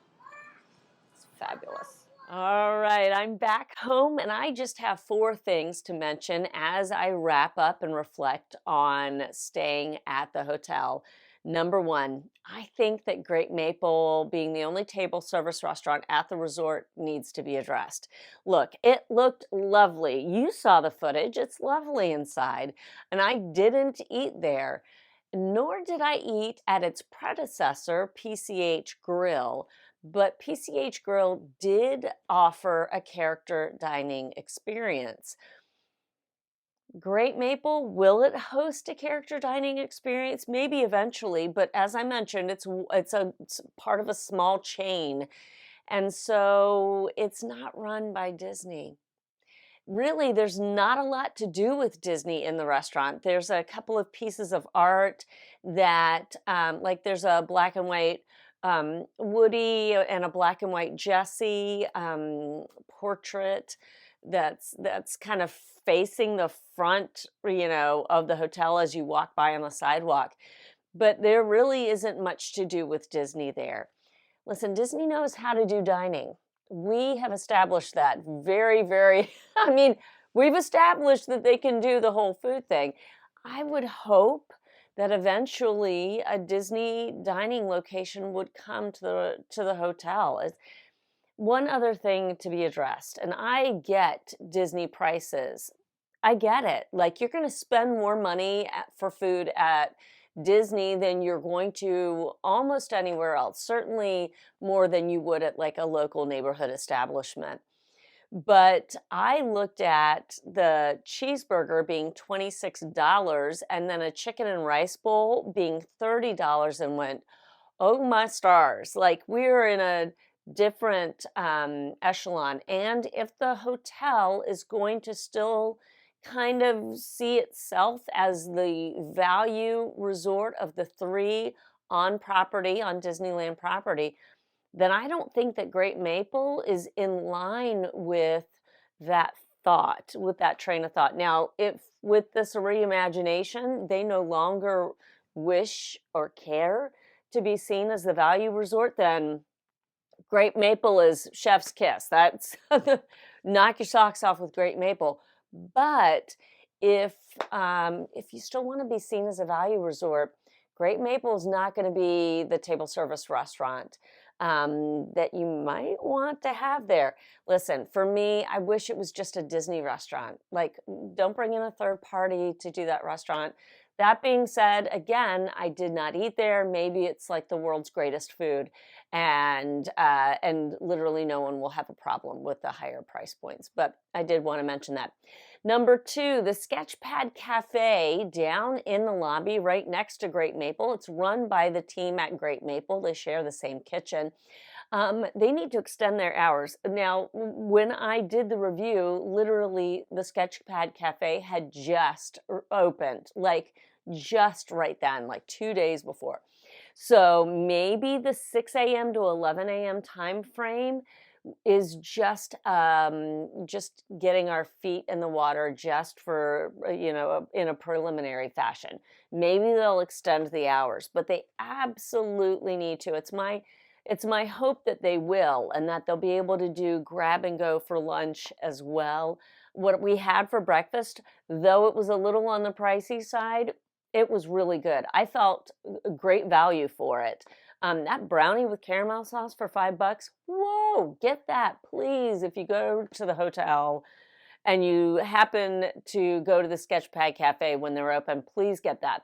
it's fabulous. All right, I'm back home and I just have 4 things to mention as I wrap up and reflect on staying at the hotel. Number 1, I think that Great Maple, being the only table service restaurant at the resort, needs to be addressed. Look, it looked lovely. You saw the footage. It's lovely inside. And I didn't eat there, nor did I eat at its predecessor, PCH Grill. But PCH Grill did offer a character dining experience. Great Maple, will it host a character dining experience? Maybe eventually, but as I mentioned, it's part of a small chain, and so it's not run by Disney. Really, there's not a lot to do with Disney in the restaurant. There's a couple of pieces of art that, like there's a black and white Woody and a black and white Jessie portrait that's kind of facing the front, of the hotel as you walk by on the sidewalk. But there really isn't much to do with Disney there. Listen, Disney knows how to do dining. We have established that very, very, we've established that they can do the whole food thing. I would hope that eventually a Disney dining location would come to the hotel. One other thing to be addressed, and I get Disney prices. I get it. Like, you're going to spend more money for food at Disney than you're going to almost anywhere else, certainly more than you would at like a local neighborhood establishment. But I looked at the cheeseburger being $26 and then a chicken and rice bowl being $30 and went, oh my stars, like we're in a different echelon. And if the hotel is going to still kind of see itself as the value resort of the 3 on Disneyland property, then I don't think that Great Maple is in line with that thought, with that train of thought. Now, if with this reimagination, they no longer wish or care to be seen as the value resort, then Great Maple is chef's kiss. That's knock your socks off with Great Maple. But if you still want to be seen as a value resort, Great Maple is not going to be the table service restaurant that you might want to have there. Listen, for me, I wish it was just a Disney restaurant. Like, don't bring in a third party to do that restaurant. That being said, again, I did not eat there. Maybe it's like the world's greatest food, and literally no one will have a problem with the higher price points. But I did want to mention that. Number 2, the Sketchpad Cafe down in the lobby right next to Great Maple. It's run by the team at Great Maple. They share the same kitchen. They need to extend their hours. Now, when I did the review, literally the Sketchpad Cafe had just opened, like just right then, like 2 days before. So maybe the 6 a.m. to 11 a.m. time frame is just getting our feet in the water just for, in a preliminary fashion. Maybe they'll extend the hours, but they absolutely need to. It's my hope that they will, and that they'll be able to do grab and go for lunch as well. What we had for breakfast, though it was a little on the pricey side, it was really good. I felt great value for it. That brownie with caramel sauce for $5, whoa, get that, please. If you go to the hotel and you happen to go to the Sketchpad Cafe when they're open, please get that.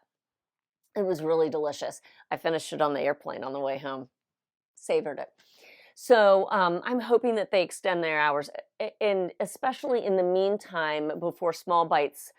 It was really delicious. I finished it on the airplane on the way home. Savored it. So I'm hoping that they extend their hours, and especially in the meantime before Small Bites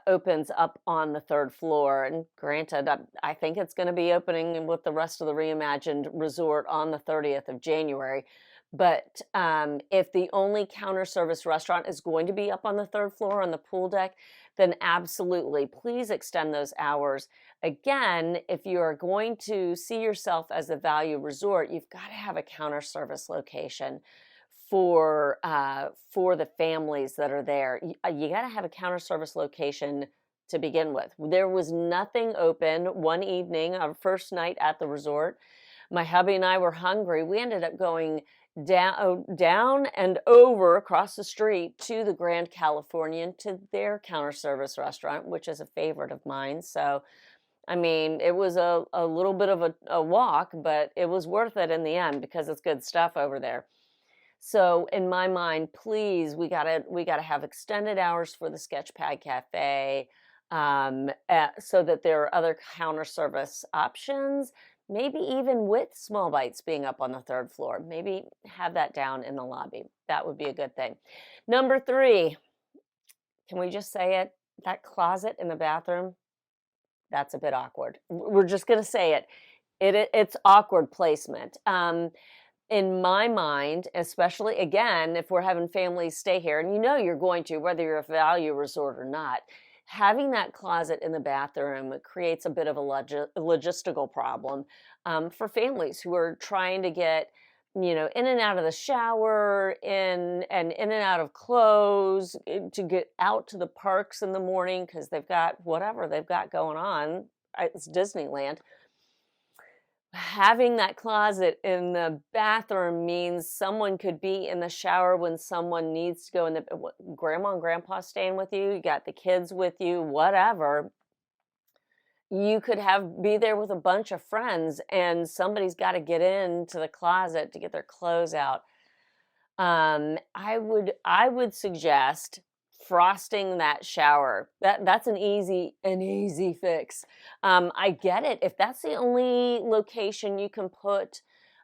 opens up on the 3rd floor. And granted, I think it's going to be opening with the rest of the Reimagined resort on the 30th of January. But if the only counter service restaurant is going to be up on the 3rd floor on the pool deck, then absolutely, please extend those hours. Again, if you are going to see yourself as a value resort, you've got to have a counter service location for the families that are there. You got to have a counter service location to begin with. There was nothing open one evening, our first night at the resort. My hubby and I were hungry. We ended up going down and over across the street to the Grand Californian, to their counter service restaurant, which is a favorite of mine. So, I mean, it was a little bit of a walk, but it was worth it in the end because it's good stuff over there. So in my mind, please, we gotta have extended hours for the Sketchpad Cafe, so that there are other counter service options. Maybe even with Small Bites being up on the 3rd floor. Maybe have that down in the lobby. That would be a good thing. Number 3, can we just say it? That closet in the bathroom, that's a bit awkward. We're just going to say it. It's awkward placement. In my mind, especially, again, if we're having families stay here, and you're going to, whether you're a value resort or not, having that closet in the bathroom creates a bit of a logistical problem for families who are trying to get, in and out of the shower, in and out of clothes, to get out to the parks in the morning because they've got whatever they've got going on. It's Disneyland. Having that closet in the bathroom means someone could be in the shower when someone needs to go in. The grandma and grandpa staying with you, you got the kids with you, whatever. You could be there with a bunch of friends, and somebody's got to get into the closet to get their clothes out. I would suggest frosting that shower. That's an easy fix. I get it. If that's the only location you can put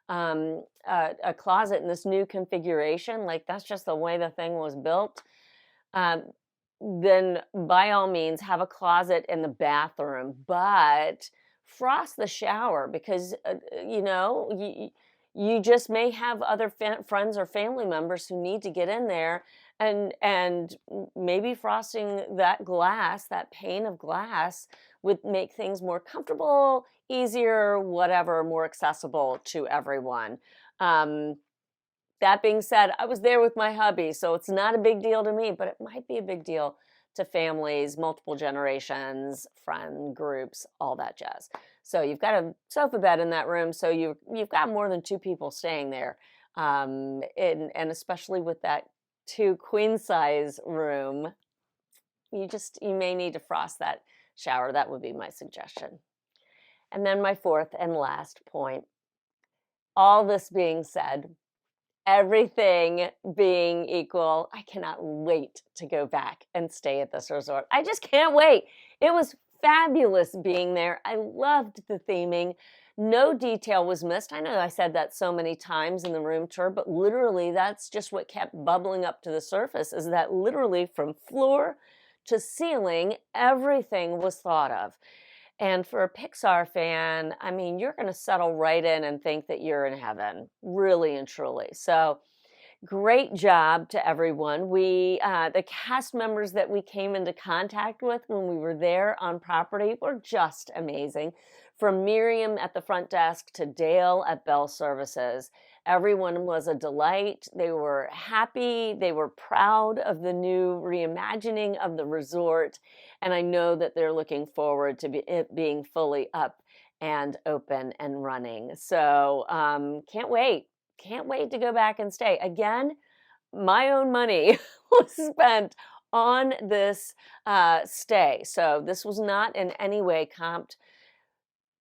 a closet in this new configuration, like that's just the way the thing was built, then by all means have a closet in the bathroom, but frost the shower because, you just may have other friends or family members who need to get in there, and maybe frosting that glass, that pane of glass, would make things more comfortable, easier, whatever, more accessible to everyone. That being said, I was there with my hubby, so it's not a big deal to me, but it might be a big deal to families, multiple generations, friend groups, all that jazz. So you've got a sofa bed in that room, so you've got more than 2 people staying there, and especially with that 2 queen size room, you may need to frost that shower. That would be my suggestion. And then my 4th and last point. All this being said, everything being equal, I cannot wait to go back and stay at this resort. I just can't wait. It was fabulous being there. I loved the theming. No detail was missed. I know I said that so many times in the room tour, but literally that's just what kept bubbling up to the surface, is that literally from floor to ceiling, everything was thought of. And for a Pixar fan, I mean, you're going to settle right in and think that you're in heaven, really and truly. So great job to everyone. The cast members that we came into contact with when we were there on property were just amazing. From Miriam at the front desk to Dale at Bell Services, everyone was a delight. They were happy. They were proud of the new reimagining of the resort. And I know that they're looking forward to it being fully up and open and running. So can't wait. Can't wait to go back and stay. Again, my own money was spent on this stay. So this was not in any way comped,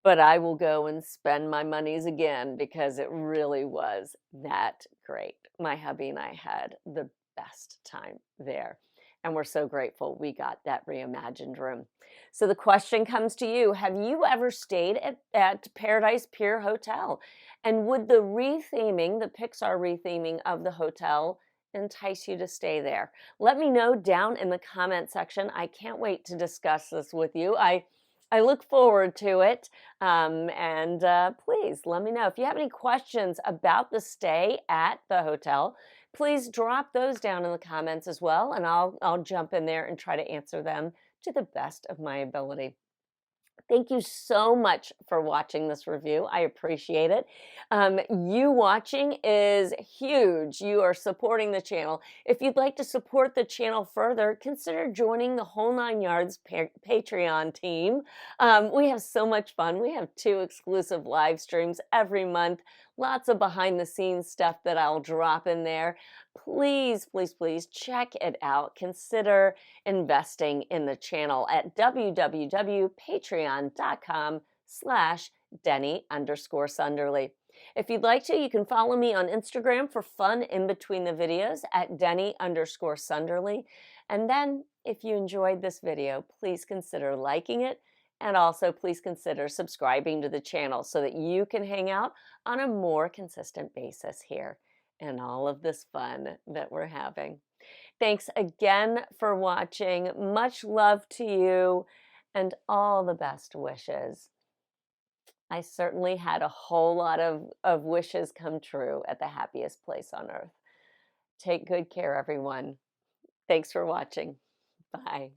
but I will go and spend my monies again because it really was that great. My hubby and I had the best time there. And we're so grateful we got that reimagined room. So the question comes to you: have you ever stayed at Paradise Pier Hotel? And would the retheming, the Pixar retheming of the hotel, entice you to stay there? Let me know down in the comment section. I can't wait to discuss this with you. I look forward to it. Please let me know. If you have any questions about the stay at the hotel, please drop those down in the comments as well, and I'll jump in there and try to answer them to the best of my ability. Thank you so much for watching this review. I appreciate it. You watching is huge. You are supporting the channel. If you'd like to support the channel further, consider joining the Whole 9 Yards Patreon team. We have so much fun. We have 2 exclusive live streams every month. Lots of behind the scenes stuff that I'll drop in there. Please, please, please check it out. Consider investing in the channel at www.patreon.com/Deni_Sunderly. If you'd like to, you can follow me on Instagram for fun in between the videos at Deni_Sunderly. And then if you enjoyed this video, please consider liking it. And also please consider subscribing to the channel so that you can hang out on a more consistent basis here and all of this fun that we're having. Thanks again for watching. Much love to you and all the best wishes. I certainly had a whole lot of wishes come true at the happiest place on earth. Take good care, everyone. Thanks for watching. Bye.